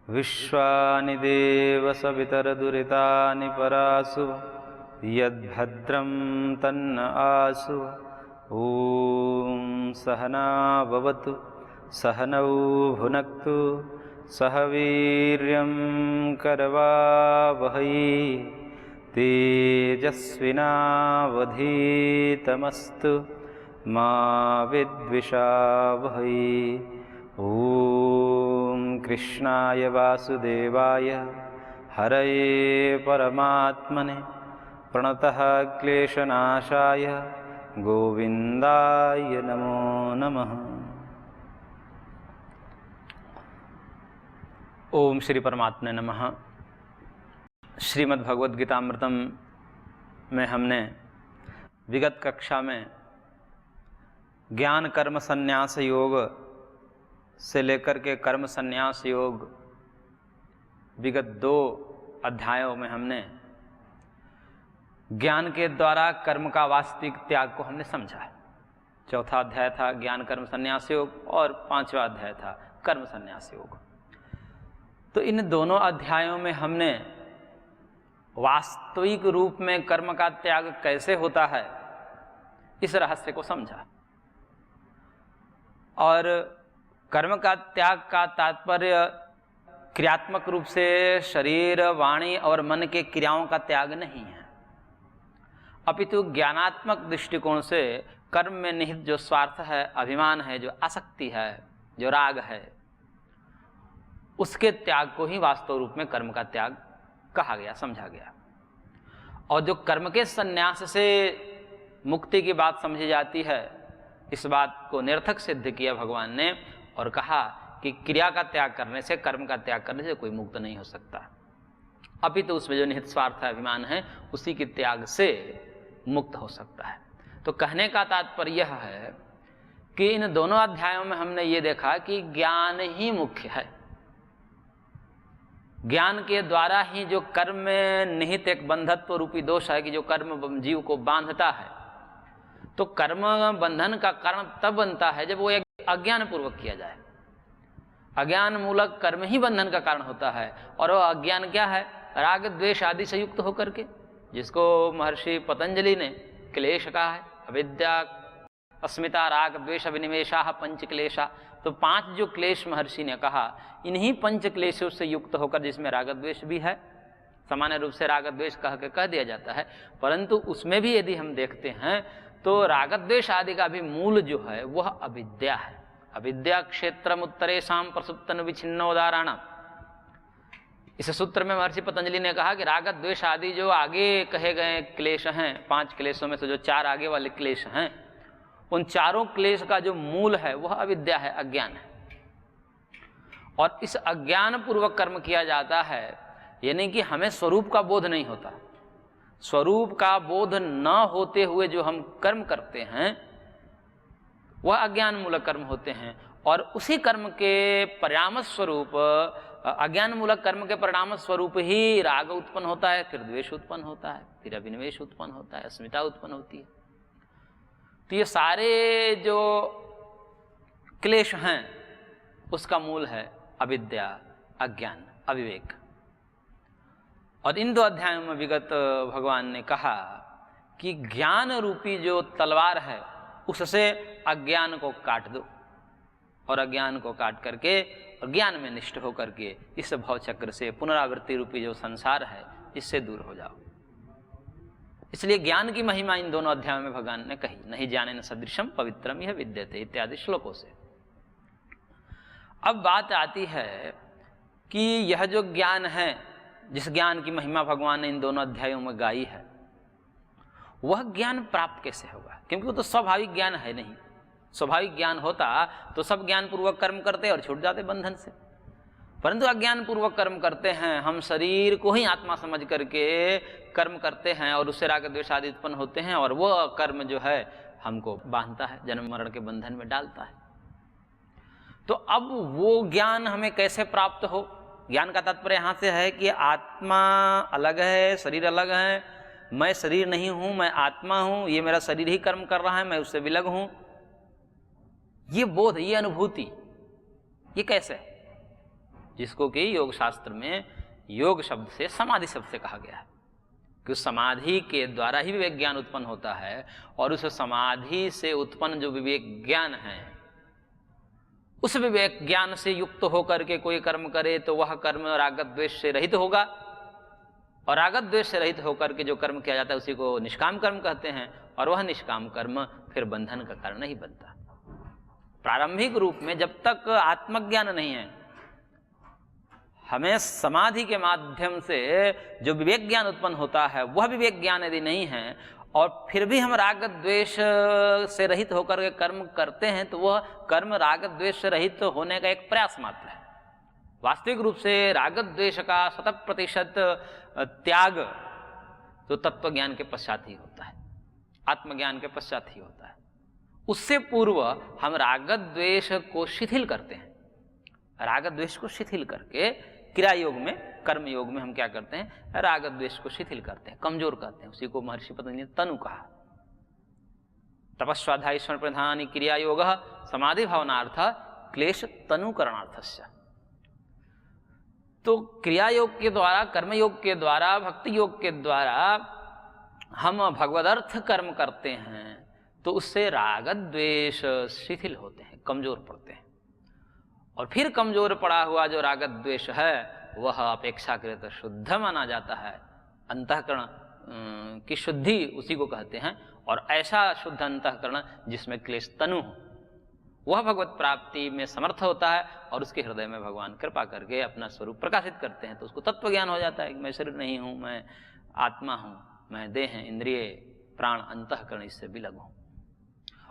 विश्वानि देव सवितरदुरितानि परासुव यद्भद्रं तन्न आसुव। ॐ सहना भवतु सहनौ भुनक्तु सह वीर्यं करवावहै तेजस्विनावधीतमस्तु मा विद्विषावहै। ॐ कृष्णाय वासुदेवाय हरये परमात्मने प्रणतः क्लेशनाशाय गोविन्दाय नमो नमः। ओम श्री परमात्मने नमः। श्रीमद् भगवद गीतामृतम में हमने विगत कक्षा में ज्ञान कर्म संन्यास योग से लेकर के कर्म संन्यास योग विगत 2 अध्यायों में हमने ज्ञान के द्वारा कर्म का वास्तविक त्याग को हमने समझा है। चौथा अध्याय था ज्ञान कर्म संन्यास योग और 5वां अध्याय था कर्म संन्यास योग। तो इन दोनों अध्यायों में हमने वास्तविक रूप में कर्म का त्याग कैसे होता है इस रहस्य को समझा। और कर्म का त्याग का तात्पर्य क्रियात्मक रूप से शरीर वाणी और मन के क्रियाओं का त्याग नहीं है, अपितु ज्ञानात्मक दृष्टिकोण से कर्म में निहित जो स्वार्थ है, अभिमान है, जो आसक्ति है, जो राग है, उसके त्याग को ही वास्तव रूप में कर्म का त्याग कहा गया, समझा गया। और जो कर्म के संन्यास से मुक्ति की बात समझी जाती है, इस बात को निरर्थक सिद्ध किया भगवान ने और कहा कि क्रिया का त्याग करने से, कर्म का त्याग करने से कोई मुक्त नहीं हो सकता, अपितु उसमें जो निहित स्वार्थ है, अभिमान है, उसी के त्याग से मुक्त हो सकता है। तो कहने का तात्पर्य यह है कि इन दोनों अध्यायों में हमने ये देखा कि ज्ञान ही मुख्य है। ज्ञान के द्वारा ही जो कर्म में निहित एक बंधत्व रूपी दोष है कि जो कर्म जीव को बांधता है, तो कर्म बंधन का कारण तब बनता है जब वो एक अज्ञान पूर्वक किया जाए। अज्ञान मूलक कर्म ही बंधन का कारण होता है। और वो अज्ञान क्या है? राग द्वेष आदि से युक्त होकर के, जिसको महर्षि पतंजलि ने क्लेश कहा है। अविद्या अस्मिता राग द्वेष अभिनिवेशा पंच क्लेशा। तो 5 जो क्लेश महर्षि ने कहा, इन्हीं 5 क्लेशों से युक्त होकर, जिसमें राग द्वेष भी है, सामान्य रूप से राग द्वेष कह दिया जाता है, परंतु उसमें भी यदि हम देखते हैं तो राग द्वेष आदि का भी मूल जो है वह अविद्या है। अविद्या क्षेत्रम उत्तरेषाम प्रसुप्तन विच्छिन्नोदाहरण। इस सूत्र में महर्षि पतंजलि ने कहा कि राग द्वेष आदि जो आगे कहे गए क्लेश हैं, 5 क्लेशों में से जो 4 आगे वाले क्लेश हैं, उन चारों क्लेश का जो मूल है वह अविद्या है, अज्ञान है। और इस अज्ञान पूर्वक कर्म किया जाता है, यानी कि हमें स्वरूप का बोध नहीं होता। स्वरूप का बोध न होते हुए जो हम कर्म करते हैं वह अज्ञान मूलक कर्म होते हैं। और उसी कर्म के परिणाम स्वरूप, अज्ञान मूलक कर्म के परिणाम स्वरूप ही राग उत्पन्न होता है, फिर द्वेष उत्पन्न होता है, फिर अभिनिवेश उत्पन्न होता है, अस्मिता उत्पन्न होती है। तो ये सारे जो क्लेश हैं उसका मूल है अविद्या, अज्ञान, अविवेक। और इन 2 अध्यायों में विगत भगवान ने कहा कि ज्ञान रूपी जो तलवार है उससे अज्ञान को काट दो, और अज्ञान को काट करके और ज्ञान में निष्ठ होकर के इस भव चक्र से, पुनरावृत्ति रूपी जो संसार है, इससे दूर हो जाओ। इसलिए ज्ञान की महिमा इन दोनों अध्यायों में भगवान ने कही। नहीं ज्ञानेन सदृशम पवित्रम यह विद्यते इत्यादि श्लोकों से। अब बात आती है कि यह जो ज्ञान है, जिस ज्ञान की महिमा भगवान ने इन दोनों अध्यायों में गाई है, वह ज्ञान प्राप्त कैसे होगा? क्योंकि वो तो स्वाभाविक ज्ञान है नहीं। स्वाभाविक ज्ञान होता तो सब ज्ञान पूर्वक कर्म करते और छूट जाते बंधन से, परंतु अज्ञान पूर्वक कर्म करते हैं। हम शरीर को ही आत्मा समझ करके कर्म करते हैं और उससे राग द्वेष आदि उत्पन्न होते हैं, और वह कर्म जो है हमको बांधता है, जन्म मरण के बंधन में डालता है। तो अब वो ज्ञान हमें कैसे प्राप्त हो? ज्ञान का तात्पर्य यहाँ से है कि आत्मा अलग है, शरीर अलग है, मैं शरीर नहीं हूँ, मैं आत्मा हूँ, ये मेरा शरीर ही कर्म कर रहा है, मैं उससे विलग हूँ। ये बोध, ये अनुभूति, ये कैसे? जिसको कि योग शास्त्र में योग शब्द से समाधि शब्द से कहा गया है कि उस समाधि के द्वारा ही विवेक ज्ञान उत्पन्न होता है। और उस समाधि से उत्पन्न जो विवेक ज्ञान है, उस विवेक ज्ञान से युक्त होकर के कोई कर्म करे तो वह कर्म राग द्वेष से रहित होगा, और राग द्वेष से रहित होकर के जो कर्म किया जाता है उसी को निष्काम कर्म कहते हैं, और वह निष्काम कर्म फिर बंधन का कारण नहीं बनता। प्रारंभिक रूप में जब तक आत्मज्ञान नहीं है, हमें समाधि के माध्यम से जो विवेक ज्ञान उत्पन्न होता है वह विवेक ज्ञान यदि नहीं है और फिर भी हम राग द्वेष से रहित होकर के कर्म करते हैं तो वह कर्म राग द्वेष से रहित होने का एक प्रयास मात्र है। वास्तविक रूप से राग द्वेष का 100% त्याग तो तत्व ज्ञान के पश्चात ही होता है, आत्मज्ञान के पश्चात ही होता है। उससे पूर्व हम राग द्वेष को शिथिल करते हैं। राग द्वेष को शिथिल करके क्रिया योग में, कर्म योग में हम क्या करते हैं, राग द्वेष को शिथिल करते हैं, कमजोर करते हैं। उसी को महर्षि पतंजलि ने तनु कहा। तपस्वाध्याय स्मरण प्रधानी क्रिया योग समाधि भावनार्थ क्लेश तनुकरणार्थस्य। तो क्रिया योग के द्वारा, कर्म योग के द्वारा, भक्ति योग के द्वारा हम भगवदर्थ कर्म करते हैं तो उससे राग द्वेष शिथिल होते हैं, कमजोर पड़ते हैं। और फिर कमजोर पड़ा हुआ जो राग द्वेष है वह अपेक्षाकृत शुद्ध माना जाता है। अंतःकरण की शुद्धि उसी को कहते हैं। और ऐसा शुद्ध अंतःकरण जिसमें क्लेश तनु हो, वह भगवत प्राप्ति में समर्थ होता है और उसके हृदय में भगवान कृपा करके अपना स्वरूप प्रकाशित करते हैं। तो उसको तत्व ज्ञान हो जाता है कि मैं शरीर नहीं हूँ, मैं आत्मा हूँ, मैं देह, इंद्रिय, प्राण, अंतःकरण इससे विलग हूँ।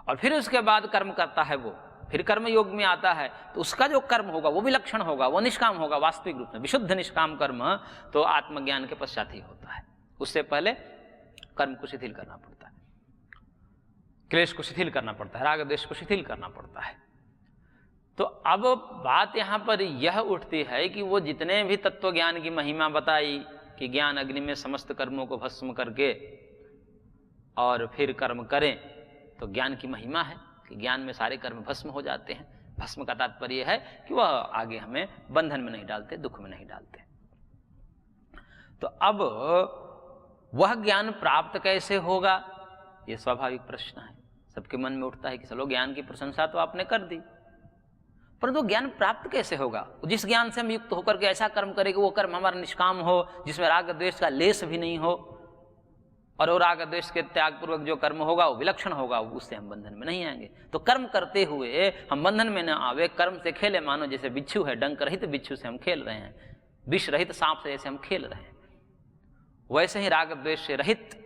और फिर उसके बाद कर्म करता है वो, फिर कर्म योग में आता है तो उसका जो कर्म होगा वो विलक्षण होगा, वो निष्काम होगा। वास्तविक रूप में विशुद्ध निष्काम कर्म तो आत्मज्ञान के पश्चात ही होता है। उससे पहले कर्म को शिथिल करना पड़ता है, क्लेश को शिथिल करना पड़ता है, राग द्वेष को शिथिल करना पड़ता है। तो अब बात यहाँ पर यह उठती है कि वो जितने भी तत्व ज्ञान की महिमा बताई कि ज्ञान अग्नि में समस्त कर्मों को भस्म करके और फिर कर्म करें, तो ज्ञान की महिमा है कि ज्ञान में सारे कर्म भस्म हो जाते हैं। भस्म का तात्पर्य है कि वह आगे हमें बंधन में नहीं डालते, दुख में नहीं डालते। तो अब वह ज्ञान प्राप्त कैसे होगा, यह स्वाभाविक प्रश्न है। सबके मन में उठता है कि चलो ज्ञान की प्रशंसा तो आपने कर दी, परंतु ज्ञान प्राप्त कैसे होगा? जिस ज्ञान से हम युक्त होकर के ऐसा कर्म करें कि वो कर्म हमारा निष्काम हो, जिसमें राग द्वेष का लेस भी नहीं हो, और वो राग द्वेष के त्याग पूर्वक जो कर्म होगा वो विलक्षण होगा, उससे हम बंधन में नहीं आएंगे। तो कर्म करते हुए हम बंधन में न आवे, कर्म से खेले मानो जैसे बिच्छू है, डंक रहित बिच्छू से हम खेल रहे हैं, विष रहित सांप से जैसे हम खेल रहे हैं, वैसे ही राग द्वेष से रहित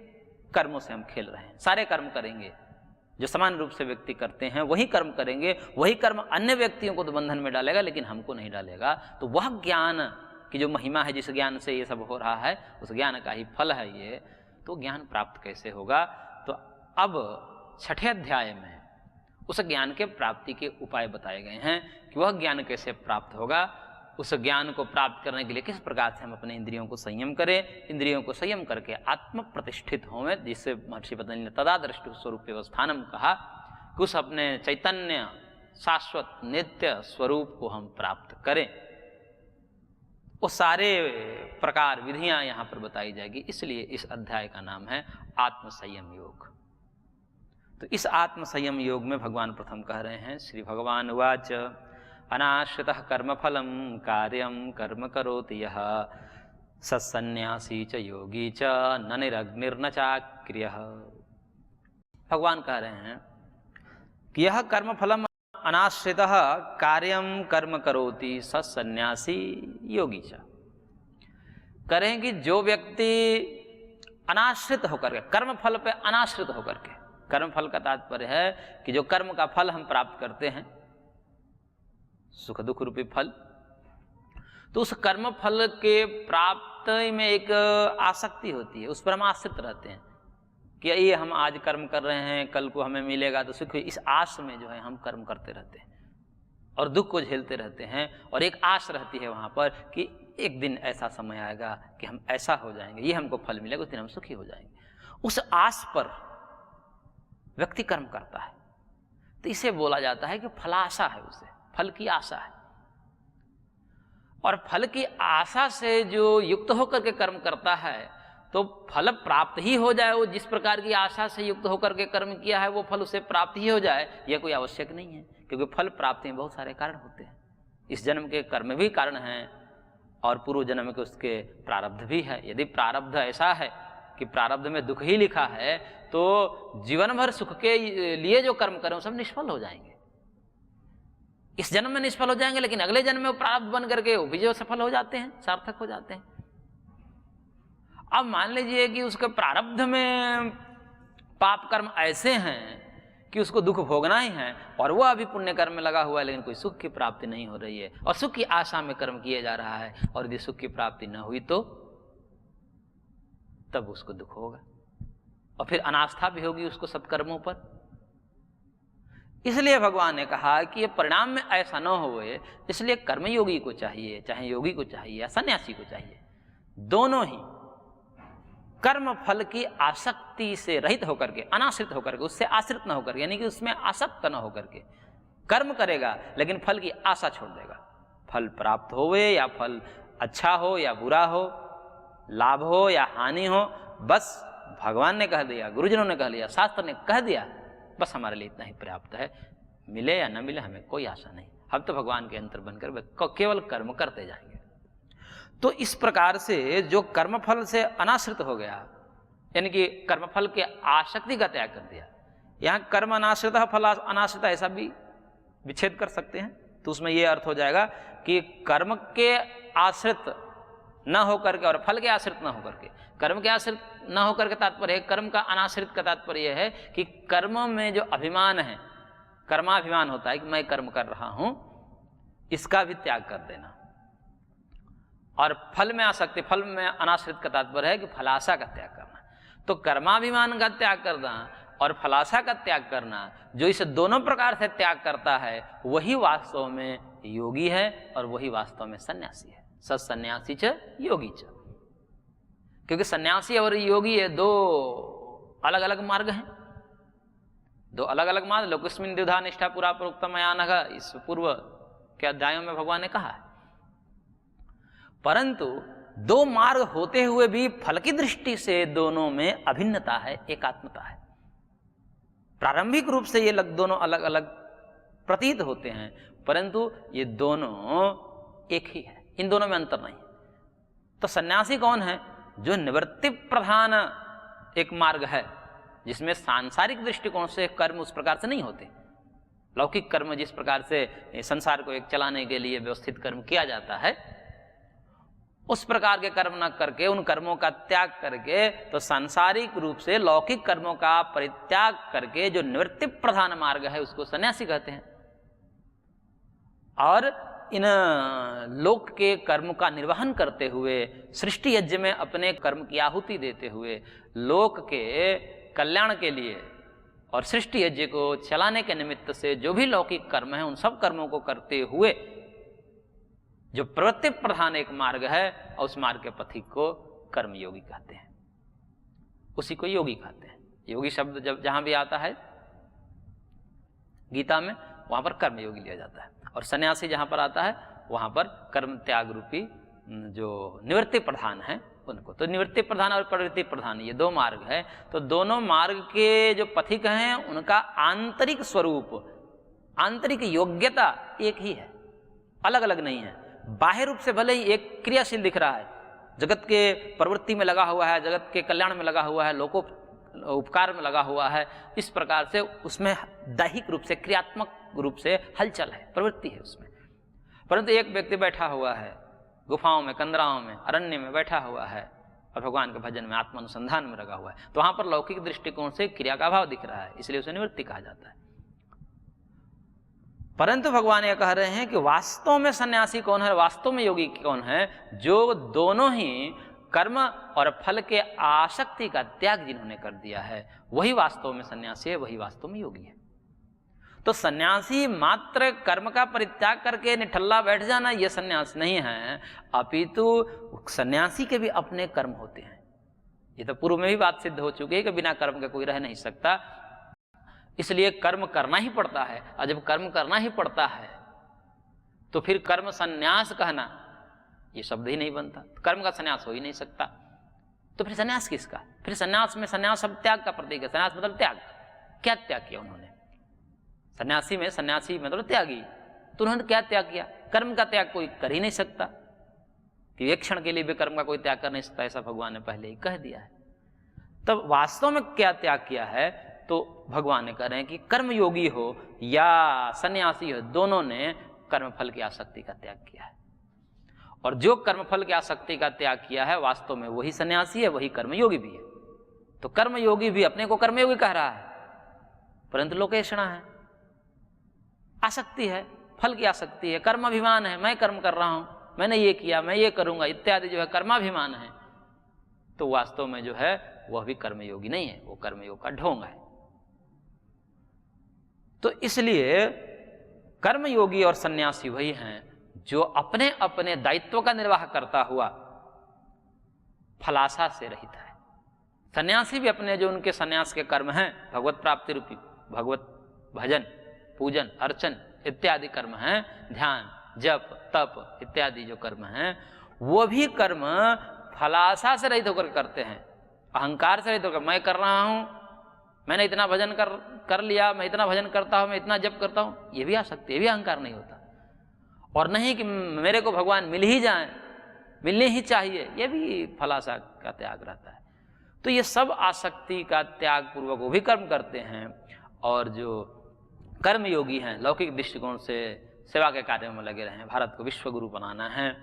कर्मों से हम खेल रहे हैं। सारे कर्म करेंगे जो समान रूप से व्यक्ति करते हैं, वही कर्म करेंगे। वही कर्म अन्य व्यक्तियों को तो बंधन में डालेगा लेकिन हमको नहीं डालेगा। तो वह ज्ञान की जो महिमा है, जिस ज्ञान से ये सब हो रहा है, उस ज्ञान का ही फल है ये। तो ज्ञान प्राप्त कैसे होगा? तो अब 6ठे अध्याय में उस ज्ञान के प्राप्ति के उपाय बताए गए हैं कि वह ज्ञान कैसे प्राप्त होगा। उस ज्ञान को प्राप्त करने के लिए किस प्रकार से हम अपने इंद्रियों को संयम करें, इंद्रियों को संयम करके आत्म प्रतिष्ठित हों, जिससे महर्षि पतंजलि ने तदादृष्टि स्वरूप व्यवस्थानम कहा कि उस अपने चैतन्य शाश्वत नित्य स्वरूप को हम प्राप्त करें। वो सारे प्रकार विधियां यहाँ पर बताई जाएगी, इसलिए इस अध्याय का नाम है आत्मसंयम योग। तो इस आत्मसंयम योग में भगवान प्रथम कह रहे हैं, श्री भगवान उवाच अनाश्रितः कर्मफलं कार्यं कर्म करोति यः सत्सन्यासी च योगी च न निरग्निर्न चाक्रियः। भगवान कह रहे हैं कि यह कर्मफलम अनाश्रितः कार्यं कर्म करोति सत्सन्यासी योगी च। करेंगे जो व्यक्ति अनाश्रित होकर के, कर्म फल पे अनाश्रित होकर के, कर्म फल का तात्पर्य है कि जो कर्म का फल हम प्राप्त करते हैं, सुख दुख रूपी फल, तो उस कर्म फल के प्राप्ति में एक आसक्ति होती है, उस पर हम आश्रित रहते हैं कि ये हम आज कर्म कर रहे हैं, कल को हमें मिलेगा तो सुख। इस आस में जो है हम कर्म करते रहते हैं और दुख को झेलते रहते हैं, और एक आस रहती है वहाँ पर कि एक दिन ऐसा समय आएगा कि हम ऐसा हो जाएंगे, ये हमको फल मिलेगा, उस दिन हम सुखी हो जाएंगे। उस आस पर व्यक्ति कर्म करता है, तो इसे बोला जाता है कि फलाशा है, उसे फल की आशा है। और फल की आशा से जो युक्त होकर के कर्म करता है तो फल प्राप्त ही हो जाए, वो जिस प्रकार की आशा से युक्त होकर के कर्म किया है वो फल उसे प्राप्त ही हो जाए, यह कोई आवश्यक नहीं है। क्योंकि फल प्राप्ति में बहुत सारे कारण होते हैं। इस जन्म के कर्म भी कारण हैं और पूर्व जन्म के उसके प्रारब्ध भी है। यदि प्रारब्ध ऐसा है कि प्रारब्ध में दुख ही लिखा है तो जीवन भर सुख के लिए जो कर्म करें सब निष्फल हो जाएंगे। इस जन्म में निष्फल हो जाएंगे, लेकिन अगले जन्म में वो प्रारब्ध बन करके वो भी जो सफल हो जाते हैं, सार्थक हो जाते हैं। अब मान लीजिए कि उसके प्रारब्ध में पाप कर्म ऐसे हैं कि उसको दुख भोगना ही है और वह अभी पुण्य कर्म में लगा हुआ है, लेकिन कोई सुख की प्राप्ति नहीं हो रही है और सुख की आशा में कर्म किए जा रहा है, और यदि सुख की प्राप्ति न हुई तो तब उसको दुख होगा और फिर अनास्था भी होगी उसको सत्कर्मों पर। इसलिए भगवान ने कहा कि ये परिणाम में ऐसा न होए, इसलिए कर्मयोगी को चाहिए, चाहे योगी को चाहिए या सन्यासी को चाहिए, दोनों ही कर्म फल की आसक्ति से रहित होकर के, अनाश्रित होकर के, उससे आश्रित न होकर के, यानी कि उसमें आसक्त न होकर के कर्म करेगा, लेकिन फल की आशा छोड़ देगा। फल प्राप्त होवे या फल अच्छा हो या बुरा हो, लाभ हो या हानि हो, बस भगवान ने कह दिया, गुरुजनों ने कह दिया, शास्त्र ने कह दिया, बस हमारे लिए इतना ही पर्याप्त है। मिले या न मिले हमें कोई आशा नहीं, हम तो भगवान के अंतर बनकर केवल कर्म करते जाएंगे। तो इस प्रकार से जो कर्मफल से अनाश्रित हो गया, यानी कि कर्मफल के आसक्ति का त्याग कर दिया, यहाँ कर्म अनाश्रित फल अनाश्रित ऐसा भी विच्छेद कर सकते हैं, तो उसमें यह अर्थ हो जाएगा कि कर्म के आश्रित न होकर के और फल के आश्रित न होकर के, कर्म के आश्रित न होकर के तात्पर्य है, कर्म का अनाश्रित का तात्पर्य यह है कि कर्म में जो अभिमान है, कर्माभिमान होता है कि मैं कर्म कर रहा हूं, इसका भी त्याग कर देना। और फल में आसक्ति, फल में अनाश्रित का तात्पर्य है कि फलाशा का त्याग करना। तो कर्माभिमान का त्याग करना और फलाशा का त्याग करना, जो इसे दोनों प्रकार से त्याग करता है, वही वास्तव में योगी है और वही वास्तव में सन्यासी है। सन्यासी च योगी च, क्योंकि सन्यासी और योगी ये दो अलग अलग मार्ग हैं, दो अलग अलग मार्ग। लोकस्मिन् द्विधा निष्ठा पुरा प्रोक्तम मया नघ, इस पूर्व के अध्यायों में भगवान ने कहा है। परंतु दो मार्ग होते हुए भी फल की दृष्टि से दोनों में अभिन्नता है, एकात्मता है। प्रारंभिक रूप से ये दोनों अलग अलग प्रतीत होते हैं, परंतु ये दोनों एक ही है, इन दोनों में अंतर नहीं। तो सन्यासी कौन है? जो निवृत्ति प्रधान एक मार्ग है, जिसमें सांसारिक दृष्टिकोण से कर्म उस प्रकार से नहीं होते। लौकिक कर्म जिस प्रकार से संसार को एक चलाने के लिए व्यवस्थित कर्म किया जाता है, उस प्रकार के कर्म न करके, उन कर्मों का त्याग करके, तो सांसारिक रूप से लौकिक कर्मों का परित्याग करके जो निवृत्ति प्रधान मार्ग है उसको सन्यासी कहते हैं। और इन लोक के कर्म का निर्वहन करते हुए, सृष्टि यज्ञ में अपने कर्म की आहुति देते हुए, लोक के कल्याण के लिए और सृष्टि यज्ञ को चलाने के निमित्त से जो भी लौकिक कर्म है, उन सब कर्मों को करते हुए जो प्रवृत्ति प्रधान एक मार्ग है, और उस मार्ग के पथिक को कर्मयोगी कहते हैं, उसी को योगी कहते हैं। योगी शब्द जब जहां भी आता है गीता में, वहां पर कर्मयोगी लिया जाता है, और सन्यासी जहां पर आता है वहां पर कर्म त्याग रूपी जो निवृत्ति प्रधान है उनको। तो निवृत्ति प्रधान और प्रवृत्ति प्रधान ये दो मार्ग है। तो दोनों मार्ग के जो पथिक हैं उनका आंतरिक स्वरूप, आंतरिक योग्यता एक ही है, अलग अलग नहीं है। बाह्य रूप से भले ही एक क्रियाशील दिख रहा है, जगत के प्रवृत्ति में लगा हुआ है, जगत के कल्याण में लगा हुआ है, लोको उपकार में लगा हुआ है, इस प्रकार से उसमें दैहिक रूप से, क्रियात्मक रूप से हलचल है, प्रवृत्ति है उसमें। परंतु एक व्यक्ति बैठा हुआ है गुफाओं में, कंदराओं में, अरण्य में बैठा हुआ है और भगवान के भजन में, आत्मानुसंधान में लगा हुआ है, तो वहां पर लौकिक दृष्टिकोण से क्रिया का भाव दिख रहा है, इसलिए उसे निवृत्ति कहा जाता है। परंतु भगवान ये कह रहे हैं कि वास्तव में सन्यासी कौन है, वास्तव में योगी कौन है? जो दोनों ही कर्म और फल के आसक्ति का त्याग जिन्होंने कर दिया है, वही वास्तव में सन्यासी है, वही वास्तव में योगी है। तो सन्यासी मात्र कर्म का परित्याग करके निठल्ला बैठ जाना यह सन्यास नहीं है, अपितु सन्यासी के भी अपने कर्म होते हैं। ये तो पूर्व में भी बात सिद्ध हो चुकी है कि बिना कर्म के कोई रह नहीं सकता, इसलिए कर्म करना ही पड़ता है। और जब कर्म करना ही पड़ता है तो फिर कर्म संन्यास कहना ये शब्द ही नहीं बनता, कर्म का संन्यास हो ही नहीं सकता। तो फिर संन्यास किसका? फिर संन्यास में, संन्यास शब्द त्याग का प्रतीक है, संन्यास मतलब त्याग। क्या त्याग किया उन्होंने? सन्यासी में सन्यासी मतलब त्यागी, तो उन्होंने क्या त्याग किया? कर्म का त्याग कोई कर ही नहीं सकता, कि एक क्षण के लिए भी कर्म का कोई त्याग कर नहीं सकता, ऐसा भगवान ने पहले ही कह दिया है। तब वास्तव में क्या त्याग किया है? तो भगवान ने कह रहे हैं कि कर्मयोगी हो या सन्यासी हो, दोनों ने कर्मफल की आसक्ति का त्याग किया है। और जो कर्मफल की आसक्ति का त्याग किया है वास्तव में वही सन्यासी है, वही कर्मयोगी भी है। तो कर्मयोगी भी अपने को कर्मयोगी कह रहा है, परंतु लोकेषणा है, आसक्ति है, फल की आसक्ति है, कर्माभिमान है, मैं कर्म कर रहा हूं, मैंने ये किया, मैं ये करूंगा इत्यादि जो है कर्माभिमान है। तो वास्तव में जो है वह भी कर्मयोगी नहीं है, वो कर्मयोग का ढोंग है। तो इसलिए कर्मयोगी और सन्यासी वही हैं जो अपने अपने दायित्व का निर्वाह करता हुआ फलाशा से रहित है। सन्यासी भी अपने जो उनके सन्यास के कर्म हैं, भगवत प्राप्ति रूपी भगवत भजन, पूजन, अर्चन इत्यादि कर्म हैं, ध्यान, जप, तप इत्यादि जो कर्म हैं, वो भी कर्म फलाशा से रहित होकर करते हैं, अहंकार से रहित होकर। मैं कर रहा हूं, मैंने इतना भजन कर लिया, मैं इतना भजन करता हूं, मैं इतना जप करता हूं, ये भी आसक्ति, ये भी अहंकार नहीं होता। और नहीं कि मेरे को भगवान मिल ही जाए, मिलने ही चाहिए, ये भी फलाशा का त्याग रहता है। तो ये सब आसक्ति का त्याग पूर्वक वो भी कर्म करते हैं। और जो कर्मयोगी हैं, लौकिक दृष्टिकोण से सेवा के कार्यों में लगे रहे हैं, भारत को विश्व गुरु बनाना है,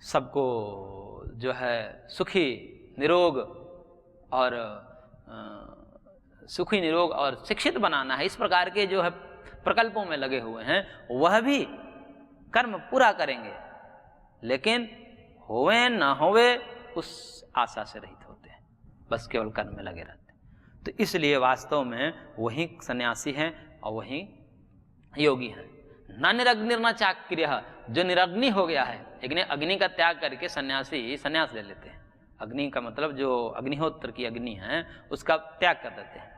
सबको जो है सुखी निरोग और शिक्षित बनाना है, इस प्रकार के जो है प्रकल्पों में लगे हुए हैं, वह भी कर्म पूरा करेंगे, लेकिन होवे ना होवे उस आशा से रहित होते हैं, बस केवल कर्म में लगे रहते हैं। तो इसलिए वास्तव में वही सन्यासी हैं और वही योगी हैं। न निरग्निर न चाक्रियः, जो निरग्नि हो गया है, लेकिन अग्नि का त्याग करके सन्यासी संन्यास ले लेते हैं। अग्नि का मतलब जो अग्निहोत्र की अग्नि है उसका त्याग कर देते हैं,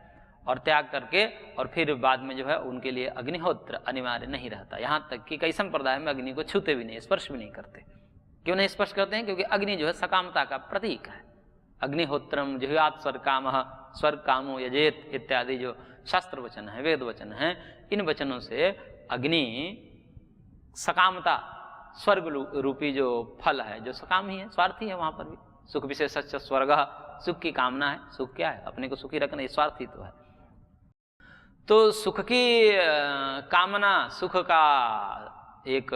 और त्याग करके और फिर बाद में जो है उनके लिए अग्निहोत्र अनिवार्य नहीं रहता। यहाँ तक कि कई संप्रदाय में अग्नि को छूते भी नहीं, स्पर्श भी नहीं करते। क्यों नहीं स्पर्श करते हैं? क्योंकि अग्नि जो है सकामता का प्रतीक है। अग्निहोत्रम जिह्वात स्वर्कामः स्वर्कामो यजेत इत्यादि जो शास्त्र वचन है, वेद वचन है, इन वचनों से अग्नि सकामता, स्वर्ग रूपी जो फल है, जो सकाम ही है, स्वार्थी है, वहां पर भी सुख विशेषश्च स्वर्ग, सुख की कामना है। सुख क्या है? अपने को सुखी रखना, ये स्वार्थी तो है। तो सुख की कामना, सुख का एक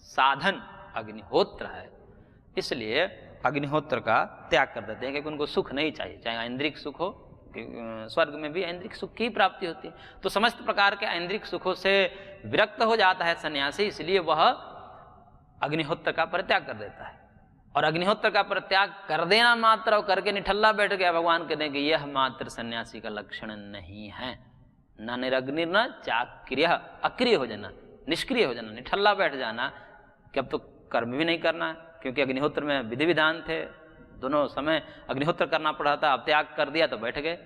साधन अग्निहोत्र है, इसलिए अग्निहोत्र का त्याग कर देते हैं, क्योंकि उनको सुख नहीं चाहिए, चाहे ऐन्द्रिक सुख हो, स्वर्ग में भी ऐन्द्रिक सुख की प्राप्ति होती है। तो समस्त प्रकार के ऐन्द्रिक सुखों से विरक्त हो जाता है सन्यासी, इसलिए वह अग्निहोत्र का परित्याग कर देता है। और अग्निहोत्र का परित्याग कर देना मात्र और करके निठल्ला बैठ गया, भगवान कहते हैं कि यह मात्र सन्यासी का लक्षण नहीं है। न निरग्नि न चाक्रिय, अक्रिय हो जाना, निष्क्रिय हो जाना, निठल्ला बैठ जाना कि अब तो कर्म भी नहीं करना, क्योंकि अग्निहोत्र में विधि विधान थे, दोनों समय अग्निहोत्र करना पड़ा था, अब त्याग कर दिया तो बैठ गए।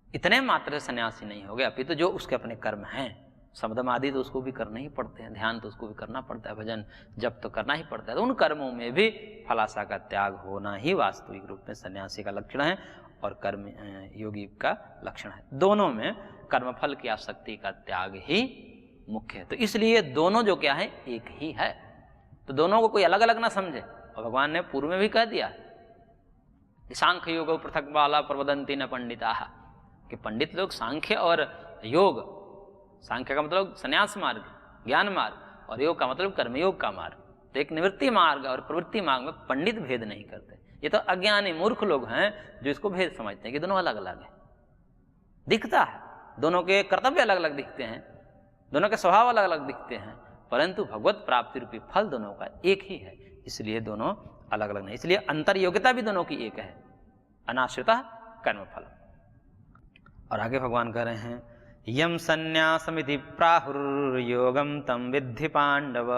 इतने मात्र से सन्यासी नहीं हो गया, अपितु जो उसके अपने कर्म हैं, समदम आदि तो उसको भी करने ही पड़ते हैं, ध्यान तो उसको भी करना पड़ता है, भजन जब तो करना ही पड़ता है। तो उन कर्मों में भी फलाशा का त्याग होना ही वास्तविक रूप में सन्यासी का लक्षण है और कर्म योगी का लक्षण है। दोनों में कर्मफल की आसक्ति का त्याग ही मुख्य है। तो इसलिए दोनों जो क्या है, एक ही है। तो दोनों को कोई अलग अलग ना समझे। और भगवान ने पूर्व में भी कह दिया कि सांख्य योग पृथक बाला प्रवदंती न पंडिताः, कि पंडित लोग सांख्य और योग, सांख्य का मतलब संन्यास मार्ग, ज्ञान मार्ग, और योग का मतलब कर्मयोग का मार्ग, तो एक निवृत्ति मार्ग और प्रवृत्ति मार्ग में पंडित भेद नहीं करते। ये तो अज्ञानी मूर्ख लोग हैं जो इसको भेद समझते हैं कि दोनों अलग अलग है। दिखता है, दोनों के कर्तव्य अलग अलग दिखते हैं, दोनों के स्वभाव अलग अलग दिखते हैं, परंतु भगवत प्राप्ति रूपी फल दोनों का एक ही है, इसलिए दोनों अलग अलग नहीं। इसलिए अंतर योग्यता भी दोनों की एक है, अनाश्रितः कर्मफल। और आगे भगवान कह रहे हैं, यम संन्यासमिति प्राहुर्योगम तम विद्धि पांडव,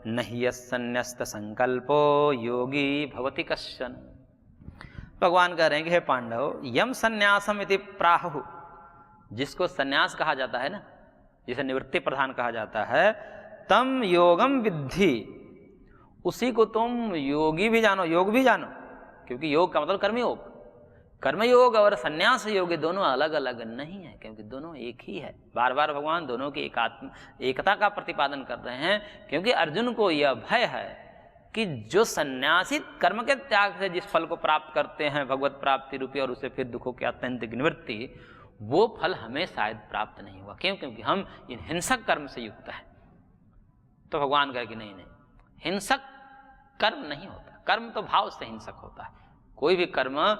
नहि यस्सन्न्यस्त संकल्पो योगी भवति कश्चन। भगवान कह रहे हैं कि हे पांडव, यम संन्यासमिति प्राहु, जिसको संन्यास कहा जाता है ना, जिसे निवृत्ति प्रधान कहा जाता है, तम योगम विद्धि, उसी को तुम योगी भी जानो, योग भी जानो, क्योंकि योग का मतलब कर्मयोग। कर्मयोग और संन्यास योग ये दोनों अलग अलग नहीं है, क्योंकि दोनों एक ही है। बार बार भगवान दोनों की एकता का प्रतिपादन कर रहे हैं, क्योंकि अर्जुन को यह भय है कि जो सन्यासी कर्म के त्याग से जिस फल को प्राप्त करते हैं, भगवत प्राप्ति रूपी और उसे फिर दुखों की आत्यंतिक निवृत्ति, वो फल हमें शायद प्राप्त नहीं हुआ। क्यों? क्योंकि हम इन हिंसक कर्म से युक्त हैं। तो भगवान कहे कि नहीं नहीं, हिंसक कर्म नहीं होता, कर्म तो भाव से हिंसक होता है। कोई भी कर्म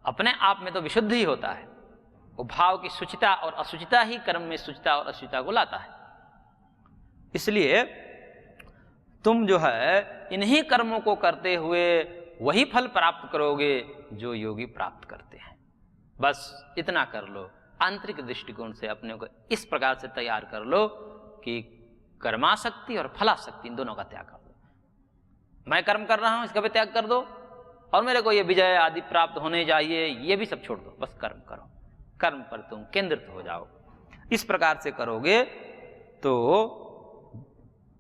अपने आप में तो विशुद्ध ही होता है, वो भाव की शुचिता और अशुचिता ही कर्म में शुचिता और अशुचिता को लाता है। इसलिए तुम जो है इन्हीं कर्मों को करते हुए वही फल प्राप्त करोगे जो योगी प्राप्त करते हैं। बस इतना कर लो, आंतरिक दृष्टिकोण से अपने को इस प्रकार से तैयार कर लो कि कर्मासक्ति और फलासक्ति इन दोनों का त्याग कर दो। मैं कर्म कर रहा हूं, इसका भी त्याग कर दो, और मेरे को ये विजय आदि प्राप्त होने चाहिए, ये भी सब छोड़ दो। बस कर्म करो, कर्म पर तुम केंद्रित हो जाओ। इस प्रकार से करोगे तो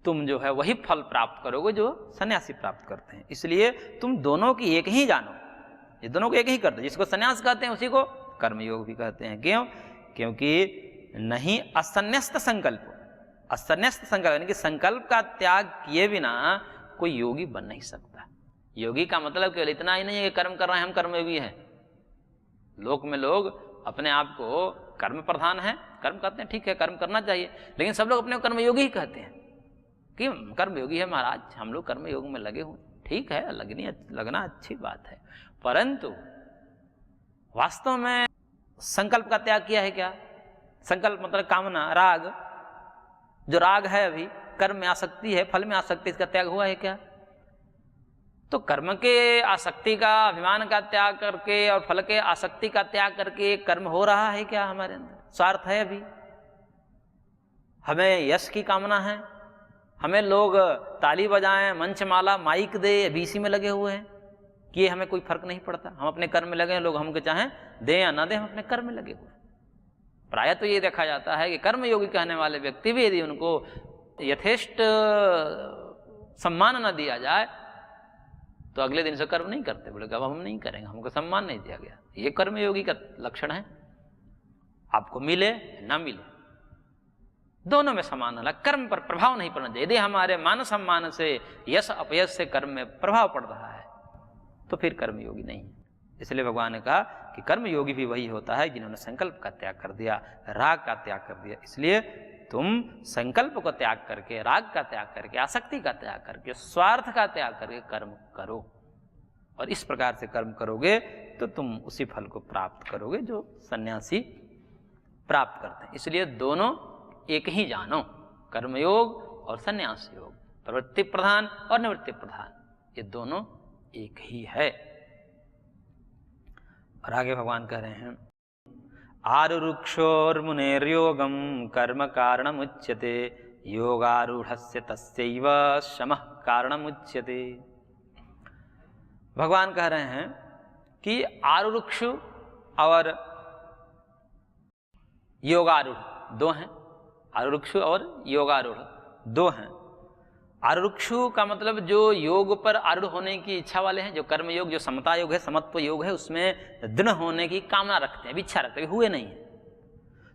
तुम जो है वही फल प्राप्त करोगे जो सन्यासी प्राप्त करते हैं। इसलिए तुम दोनों की एक ही जानो, ये दोनों को एक ही करते हैं। जिसको सन्यास कहते हैं उसी को कर्मयोग भी कहते हैं। क्यों? क्योंकि नहीं असन्यस्त संकल्प, असन्यस्त संकल्प यानी कि संकल्प का त्याग किए बिना कोई योगी बन नहीं सकता। योगी का मतलब केवल इतना ही नहीं है कि कर्म कर रहे हैं हम कर्मयोगी हैं। लोक में लोग अपने आप को कर्म प्रधान है, कर्म करते हैं, ठीक है कर्म करना चाहिए, लेकिन सब लोग अपने को कर्मयोगी ही कहते हैं कि कर्मयोगी है महाराज, हम लोग कर्मयोग में लगे हुए। ठीक है, लगना अच्छी बात है, परंतु वास्तव में संकल्प का त्याग किया है क्या? संकल्प मतलब कामना, राग, जो राग है अभी कर्म में आसक्ति है, फल में आसक्ति, इसका त्याग हुआ है क्या? तो कर्म के आसक्ति का, अभिमान का त्याग करके और फल के आसक्ति का त्याग करके कर्म हो रहा है क्या हमारे अंदर? स्वार्थ है अभी, हमें यश की कामना है, हमें लोग ताली बजाएं, मंच माला, माइक दे, अभी इसी में लगे हुए हैं कि ये हमें कोई फर्क नहीं पड़ता। हम अपने कर्म में लगे हैं, लोग हमको चाहें दें या ना दें, हम अपने कर्म में लगे हुए हैं। प्रायः तो ये देखा जाता है कि कर्मयोगी कहने वाले व्यक्ति भी यदि उनको यथेष्ट सम्मान न दिया जाए तो अगले दिन से कर्म नहीं करते, बोले अब हम नहीं करेंगे, हमको सम्मान नहीं दिया गया। ये कर्मयोगी का लक्षण है। आपको मिले ना मिले, दोनों में समान अलग, कर्म पर प्रभाव नहीं पड़ना चाहिए। यदि हमारे मान सम्मान से, यश अपयश से कर्म में प्रभाव पड़ रहा है तो फिर कर्मयोगी नहीं है। इसलिए भगवान ने कहा कि कर्मयोगी भी वही होता है जिन्होंने संकल्प का त्याग कर दिया, राग का त्याग कर दिया। इसलिए तुम संकल्प को त्याग करके, राग का त्याग करके, आसक्ति का त्याग करके, स्वार्थ का त्याग करके कर्म करो, और इस प्रकार से कर्म करोगे तो तुम उसी फल को प्राप्त करोगे जो सन्यासी प्राप्त करते हैं। इसलिए दोनों एक ही जानो, कर्मयोग और संन्यास योग, प्रवृत्ति प्रधान और निवृत्ति प्रधान, ये दोनों एक ही है। और आगे भगवान कह रहे हैं आरुरुक्षोर्मुनेर्योगम कर्म कारणमुच्यते योगारूढ़स्य तस्यैव शमः कारणमुच्यते। भगवान कह रहे हैं कि आरुरुक्ष और योगारूढ़ दो हैं, आरुरुक्ष और योगारूढ़ दो हैं। आरुरुक्ष का मतलब जो योग पर आरूढ़ होने की इच्छा वाले हैं, जो कर्म योग, जो समता योग है, समत्व योग है, उसमें दृढ़ होने की कामना रखते हैं, इच्छा रखते हैं, हुए नहीं है,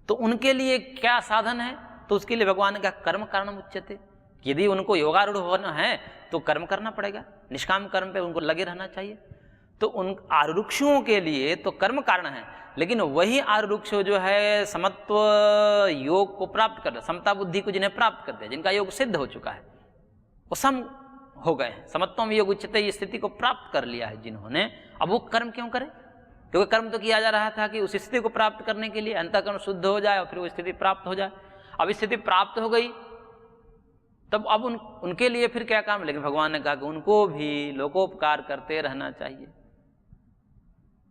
तो उनके लिए क्या साधन है? तो उसके लिए भगवान ने कहा कर्म कारणम उच्यते। यदि उनको योगारूढ़ होना है तो कर्म करना पड़ेगा, निष्काम कर्म पे उनको लगे रहना चाहिए। तो उन आरुरुक्षों के लिए तो कर्म कारण है, लेकिन वही आरुरुक्ष जो है समत्व योग को प्राप्त कर, समता बुद्धि को जिन्हें प्राप्त करते हैं, जिनका योग सिद्ध हो चुका है, वो सम हो गए हैं, समत्वम योग उच्यते, स्थिति को प्राप्त कर लिया है जिन्होंने, अब वो कर्म क्यों करें? क्योंकि कर्म तो किया जा रहा था कि उस स्थिति को प्राप्त करने के लिए, अंतःकरण शुद्ध हो जाए और फिर वो स्थिति प्राप्त हो जाए। अब स्थिति प्राप्त हो गई तब अब उनके लिए फिर क्या काम? लेकिन भगवान ने कहा कि उनको भी लोकोपकार करते रहना चाहिए,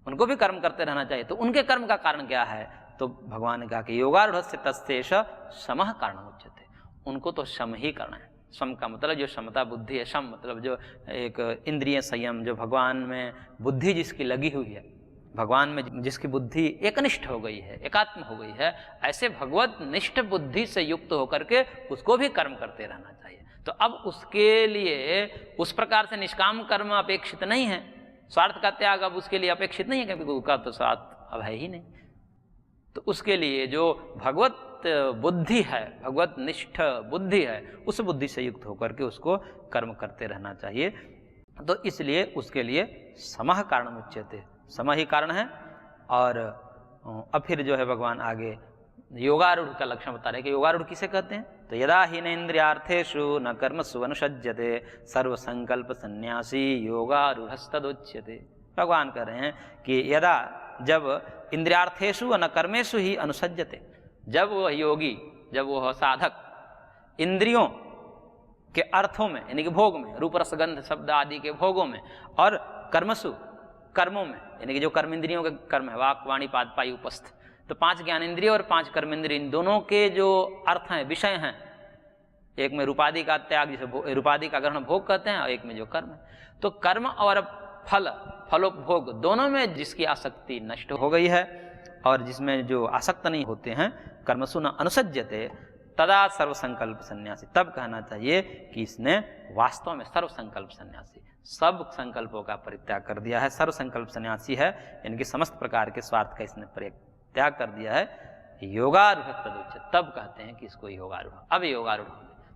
उनको भी कर्म करते रहना चाहिए। तो उनके कर्म का कारण क्या है? तो भगवान ने कहा कि योगारूढ़स्य तस्यैष शमः कारणमुच्यते, उनको तो शम ही करना है। शम का मतलब जो क्षमता बुद्धि है, शम मतलब जो एक इंद्रिय संयम, जो भगवान में बुद्धि जिसकी लगी हुई है, भगवान में जिसकी बुद्धि एकनिष्ठ हो गई है, एकात्म हो गई है, ऐसे भगवत निष्ठ बुद्धि से युक्त होकर के उसको भी कर्म करते रहना चाहिए। तो अब उसके लिए उस प्रकार से निष्काम कर्म अपेक्षित नहीं है, स्वार्थ का त्याग अब उसके लिए अपेक्षित नहीं है, क्योंकि उसका तो स्वार्थ अब है ही नहीं। तो उसके लिए जो भगवत बुद्धि है, भगवत निष्ठ बुद्धि है, उस बुद्धि से युक्त होकर के उसको कर्म करते रहना चाहिए। तो इसलिए उसके लिए समः कारण उच्यते, सम ही कारण है। और अब फिर जो है भगवान आगे योगारूढ़ का लक्षण बता रहे हैं कि योगारूढ़ किसे कहते हैं। तो यदा हीन इंद्रियार्थेषु न कर्मसु अनुषज्यते सर्व संकल्प सन्यासी योगारूढ़स्तदुच्यते। भगवान कह रहे हैं कि यदा, जब इंद्रियार्थेषु न कर्मेषु ही अनुसज्जते, जब वह योगी, जब वह साधक इंद्रियों के अर्थों में यानी कि भोग में, रूप रस गंध शब्द आदि के भोगों में, और कर्मसु कर्मों में यानी कि जो कर्म इंद्रियों के कर्म है, वाक वाणी पाद पायु उपस्थ, तो 5 ज्ञान इंद्रिय और 5 कर्म इंद्रिय, इन दोनों के जो अर्थ हैं, विषय हैं, एक में रूपादि का त्याग जिसे रूपादि का ग्रहण भोग कहते हैं, और एक में जो कर्म है। तो कर्म और फल, फलोपभोग दोनों में जिसकी आसक्ति नष्ट हो गई है और जिसमें जो आसक्त नहीं होते हैं, कर्मसु न अनुसज्जते तदा सर्व संकल्प सन्यासी, तब कहना चाहिए कि इसने वास्तव में सर्व संकल्प सन्यासी, सब संकल्पों का परित्याग कर दिया है, सर्व संकल्प सन्यासी है, इनके समस्त प्रकार के स्वार्थ का इसने परित्याग कर दिया है। योगारूढ़ तदुच्यते, तब कहते हैं कि इसको योगारूढ़। अब योगारूढ़,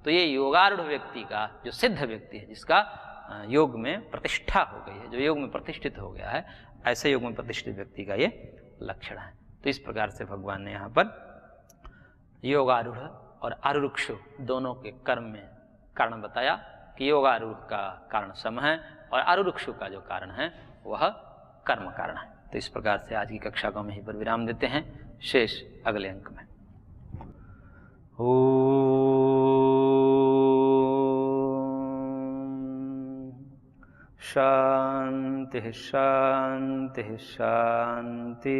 तो ये योगारूढ़ व्यक्ति का, जो सिद्ध व्यक्ति है, जिसका योग में प्रतिष्ठा हो गई है, जो योग में प्रतिष्ठित हो गया है, ऐसे योग में प्रतिष्ठित व्यक्ति का ये लक्षण है। तो इस प्रकार से भगवान ने यहाँ पर योगारूढ़ और आरूढ़ दोनों के कर्म में कारण बताया कि योगारूढ़ का कारण सम है और आरूढ़ का जो कारण है वह कर्म कारण है। तो इस प्रकार से आज की कक्षा को हम यहीं पर विराम देते हैं, शेष अगले अंक में। शांति शांति शांति।